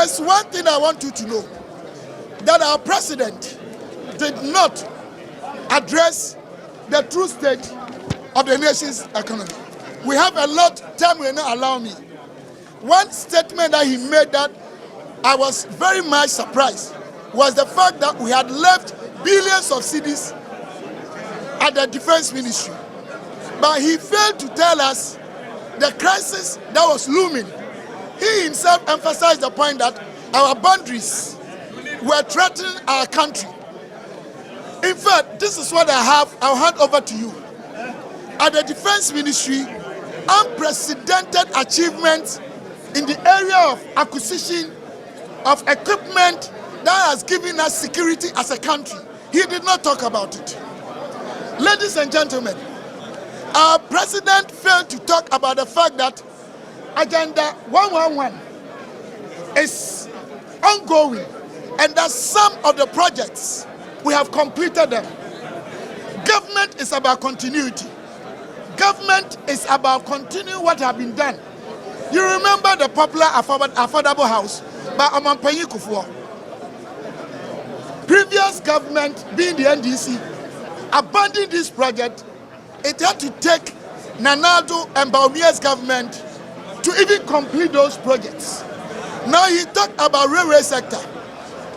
There's one thing I want you to know, that our president did not address the true state of the nation's economy. We have a lot, time will not allow me. One statement that he made that I was very much surprised was the fact that we had left billions of cedis at the defense ministry. But he failed to tell us the crisis that was looming. He himself emphasized the point that our boundaries were threatening our country. In fact, this is what I'll hand over to you. At the defense ministry, unprecedented achievements in the area of acquisition of equipment that has given us security as a country. He did not talk about it. Ladies and gentlemen, our president failed to talk about the fact that Agenda 111 is ongoing and that some of the projects, we have completed them. Government is about continuity. Government is about continuing what has been done. You remember the popular affordable house by Omanpanyi Kufuor. Previous government, being the NDC, abandoned this project. It had to take Nanado and Baumia's government to even complete those projects. Now he talked about railway sector.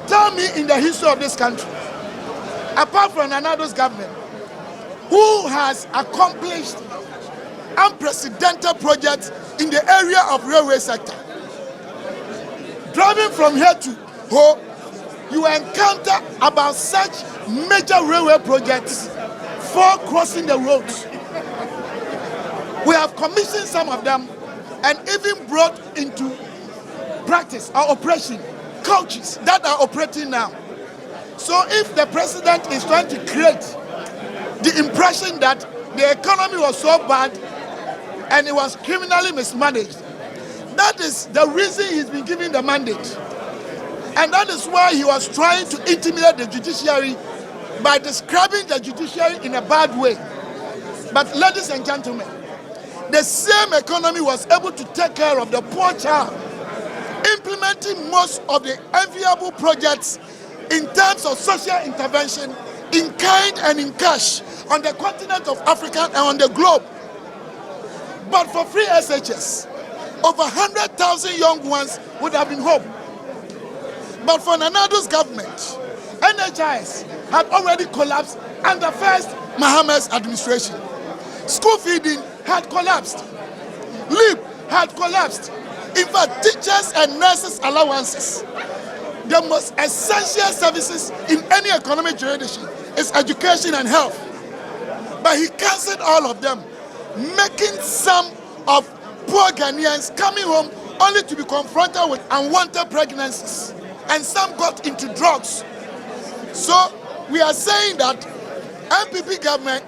Tell me, in the history of this country, apart from Nanado's government, who has accomplished unprecedented projects in the area of railway sector? Driving from here to Ho, you encounter about such major railway projects for crossing the roads. We have commissioned some of them and even brought into practice or operation coaches that are operating now. So if the president is trying to create the impression that the economy was so bad and it was criminally mismanaged, that is the reason he's been given the mandate. And that is why he was trying to intimidate the judiciary by describing the judiciary in a bad way. But ladies and gentlemen, the same economy was able to take care of the poor child, implementing most of the enviable projects in terms of social intervention, in kind and in cash, on the continent of Africa and on the globe. But for free SHS, over 100,000 young ones would have been home. But for Nanado's government, NHIS had already collapsed under first Mahama's administration. School feeding had collapsed. LEAP had collapsed. In fact, teachers and nurses' allowances, the most essential services in any economic jurisdiction, is education and health. But he cancelled all of them, making some of poor Ghanaians coming home only to be confronted with unwanted pregnancies. And some got into drugs. So we are saying that MPP government,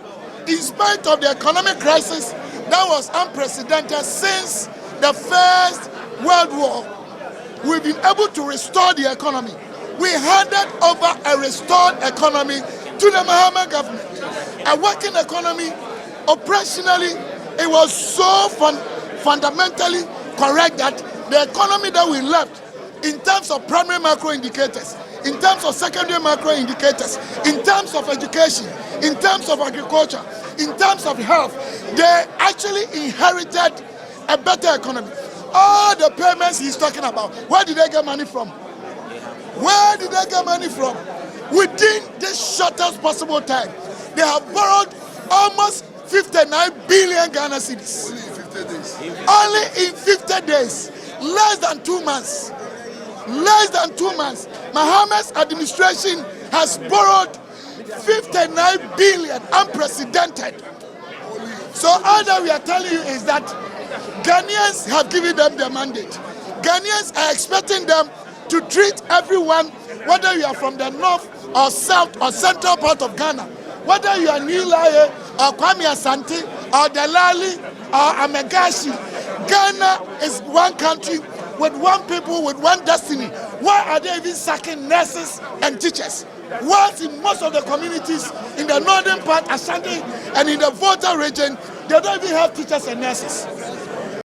in spite of the economic crisis that was unprecedented since the First World War, we've been able to restore the economy. We handed over a restored economy to the Mahama government. A working economy, operationally, it was so fundamentally correct that the economy that we left, in terms of primary macro indicators, in terms of secondary macro indicators, in terms of education, in terms of agriculture, in terms of health, they actually inherited a better economy. All the payments he's talking about, where did they get money from? Where did they get money from? Within this shortest possible time, they have borrowed almost 59 billion Ghana cedis. Only in 50 days. Less than 2 months. Less than 2 months. Mahama's administration has borrowed 59 billion, unprecedented. So all that we are telling you is that Ghanaians have given them the mandate. Ghanaians are expecting them to treat everyone, whether you are from the north or south or central part of Ghana, whether you are Nilaye or Kwame Asante or Delali or Amegashi. Ghana is one country with one people, with one destiny. Why are they even sacking nurses and teachers? Whilst in most of the communities in the northern part, Ashanti, and in the Volta region, they don't even have teachers and nurses.